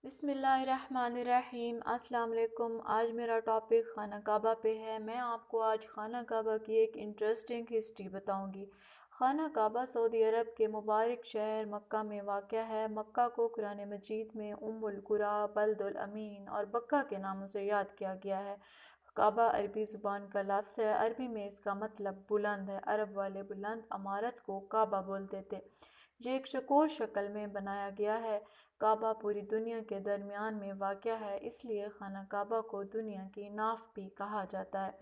بسم اللہ الرحمن الرحیم۔ السلام علیکم۔ آج میرا ٹاپک خانہ کعبہ پہ ہے۔ میں آپ کو آج خانہ کعبہ کی ایک انٹرسٹنگ ہسٹری بتاؤں گی۔ خانہ کعبہ سعودی عرب کے مبارک شہر مکہ میں واقع ہے۔ مکہ کو قرآن مجید میں القریٰ، بلد الامین اور بکہ کے ناموں سے یاد کیا گیا ہے۔ کعبہ عربی زبان کا لفظ ہے۔ عربی میں اس کا مطلب بلند ہے۔ عرب والے بلند عمارت کو کعبہ بولتے تھے۔ یہ ایک چوکور شکل میں بنایا گیا ہے۔ کعبہ پوری دنیا کے درمیان میں واقع ہے، اس لیے خانہ کعبہ کو دنیا کی ناف بھی کہا جاتا ہے۔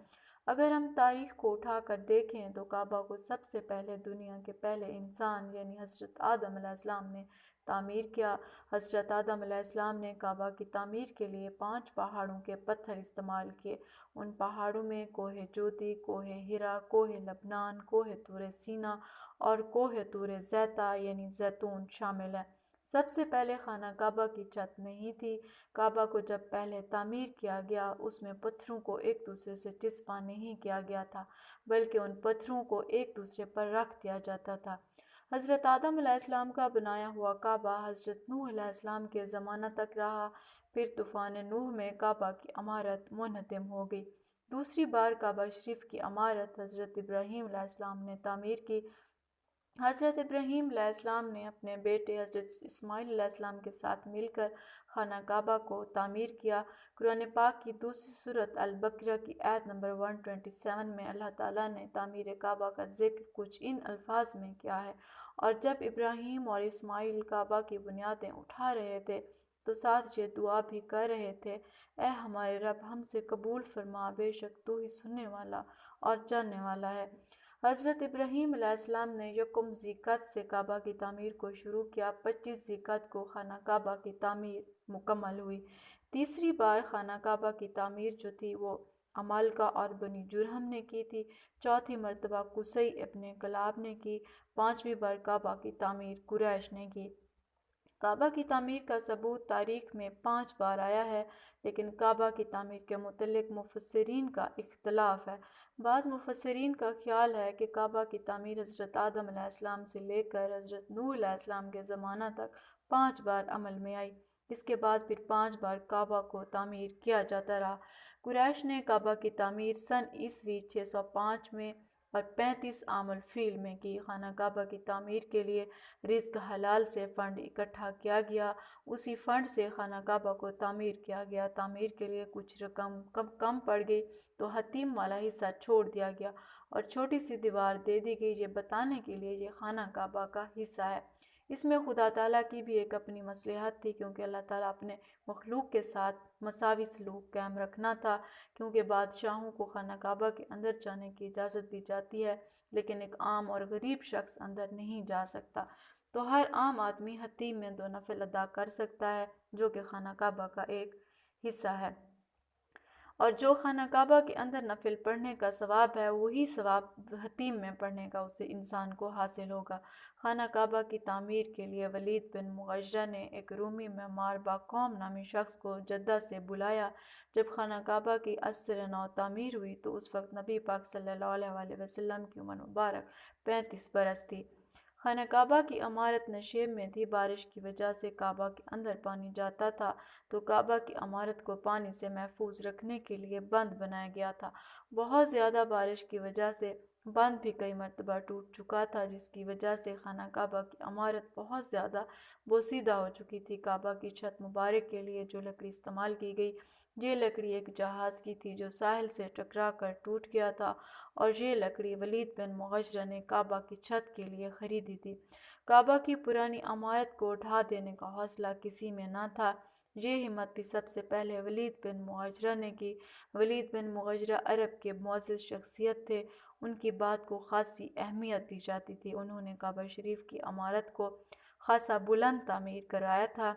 اگر ہم تاریخ کو اٹھا کر دیکھیں تو کعبہ کو سب سے پہلے دنیا کے پہلے انسان یعنی حضرت آدم علیہ السلام نے تعمیر کیا۔ حضرت آدم علیہ السلام نے کعبہ کی تعمیر کے لیے 5 پہاڑوں کے پتھر استعمال کیے۔ ان پہاڑوں میں کوہ جودی، کوہ ہرا، کوہ لبنان، کوہ طور سینا اور کوہ طور زیتہ یعنی زیتون شامل ہیں۔ سب سے پہلے خانہ کعبہ کی چھت نہیں تھی۔ کعبہ کو جب پہلے تعمیر کیا گیا اس میں پتھروں کو ایک دوسرے سے ٹسپا نہیں کیا گیا تھا، بلکہ ان پتھروں کو ایک دوسرے پر رکھ دیا جاتا تھا۔ حضرت آدم علیہ السلام کا بنایا ہوا کعبہ حضرت نوح علیہ السلام کے زمانہ تک رہا، پھر طوفان نوح میں کعبہ کی عمارت منہدم ہو گئی۔ دوسری بار کعبہ شریف کی عمارت حضرت ابراہیم علیہ السلام نے تعمیر کی۔ حضرت ابراہیم علیہ السلام نے اپنے بیٹے حضرت اسماعیل علیہ السلام کے ساتھ مل کر خانہ کعبہ کو تعمیر کیا۔ قرآن پاک کی دوسری سورۃ البقرہ کی آیت نمبر 127 میں اللہ تعالیٰ نے تعمیر کعبہ کا ذکر کچھ ان الفاظ میں کیا ہے: اور جب ابراہیم اور اسماعیل کعبہ کی بنیادیں اٹھا رہے تھے تو ساتھ یہ دعا بھی کر رہے تھے: اے ہمارے رب، ہم سے قبول فرما، بے شک تو ہی سننے والا اور جاننے والا ہے۔ حضرت ابراہیم علیہ السلام نے یکم ذی القعدہ سے کعبہ کی تعمیر کو شروع کیا۔ 25 ذی القعدہ کو خانہ کعبہ کی تعمیر مکمل ہوئی۔ تیسری بار خانہ کعبہ کی تعمیر جو تھی وہ عمالقہ اور بنی جرہم نے کی تھی۔ چوتھی مرتبہ قصی ابن کلاب نے کی۔ 5ویں بار کعبہ کی تعمیر قریش نے کی۔ کعبہ کی تعمیر کا ثبوت تاریخ میں 5 بار آیا ہے، لیکن کعبہ کی تعمیر کے متعلق مفسرین کا اختلاف ہے۔ بعض مفسرین کا خیال ہے کہ کعبہ کی تعمیر حضرت آدم علیہ السلام سے لے کر حضرت نوح علیہ السلام کے زمانہ تک 5 بار عمل میں آئی۔ اس کے بعد پھر 5 بار کعبہ کو تعمیر کیا جاتا رہا۔ قریش نے کعبہ کی تعمیر سن عیسوی 605 میں اور 35 عام الفیل میں کی۔ خانہ کعبہ کی تعمیر کے لیے رزق حلال سے فنڈ اکٹھا کیا گیا۔ اسی فنڈ سے خانہ کعبہ کو تعمیر کیا گیا۔ تعمیر کے لیے کچھ رقم کم پڑ گئی تو حتیم والا حصہ چھوڑ دیا گیا اور چھوٹی سی دیوار دے دی گئی، یہ بتانے کے لیے یہ خانہ کعبہ کا حصہ ہے۔ اس میں خدا تعالیٰ کی بھی ایک اپنی مصلحت تھی، کیونکہ اللہ تعالیٰ اپنے مخلوق کے ساتھ مساوی سلوک قائم رکھنا تھا۔ کیونکہ بادشاہوں کو خانہ کعبہ کے اندر جانے کی اجازت دی جاتی ہے، لیکن ایک عام اور غریب شخص اندر نہیں جا سکتا، تو ہر عام آدمی حتیم میں 2 نفل ادا کر سکتا ہے، جو کہ خانہ کعبہ کا ایک حصہ ہے۔ اور جو خانہ کعبہ کے اندر نفل پڑھنے کا ثواب ہے، وہی ثواب حتیم میں پڑھنے کا اسے انسان کو حاصل ہوگا۔ خانہ کعبہ کی تعمیر کے لیے ولید بن مغیرہ نے ایک رومی معمار باقوم نامی شخص کو جدہ سے بلایا۔ جب خانہ کعبہ کی عصر نو تعمیر ہوئی تو اس وقت نبی پاک صلی اللہ علیہ وسلم کی عمر مبارک 35 برس تھی۔ خانہ کعبہ کی عمارت نشیب میں تھی۔ بارش کی وجہ سے کعبہ کے اندر پانی جاتا تھا، تو کعبہ کی عمارت کو پانی سے محفوظ رکھنے کے لیے بند بنایا گیا تھا۔ بہت زیادہ بارش کی وجہ سے بند بھی کئی مرتبہ ٹوٹ چکا تھا، جس کی وجہ سے خانہ کعبہ کی عمارت بہت زیادہ بوسیدہ ہو چکی تھی۔ کعبہ کی چھت مبارک کے لیے جو لکڑی استعمال کی گئی، یہ لکڑی ایک جہاز کی تھی جو ساحل سے ٹکرا کر ٹوٹ گیا تھا، اور یہ لکڑی ولید بن مغیرہ نے کعبہ کی چھت کے لیے خریدی تھی۔ کعبہ کی پرانی عمارت کو ڈھا دینے کا حوصلہ کسی میں نہ تھا۔ یہ ہمت بھی سب سے پہلے ولید بن مغیرہ نے کی۔ ولید بن مغیرہ عرب کے معزز شخصیت تھے، ان کی بات کو خاصی اہمیت دی جاتی تھی۔ انہوں نے کعبہ شریف کی عمارت کو خاصا بلند تعمیر کرایا تھا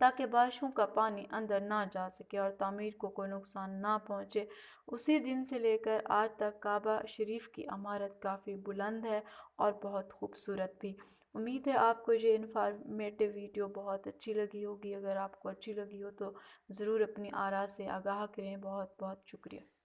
تاکہ بارشوں کا پانی اندر نہ جا سکے اور تعمیر کو کوئی نقصان نہ پہنچے۔ اسی دن سے لے کر آج تک کعبہ شریف کی عمارت کافی بلند ہے اور بہت خوبصورت بھی۔ امید ہے آپ کو یہ انفارمیٹو ویڈیو بہت اچھی لگی ہوگی۔ اگر آپ کو اچھی لگی ہو تو ضرور اپنی آراء سے آگاہ کریں۔ بہت بہت شکریہ۔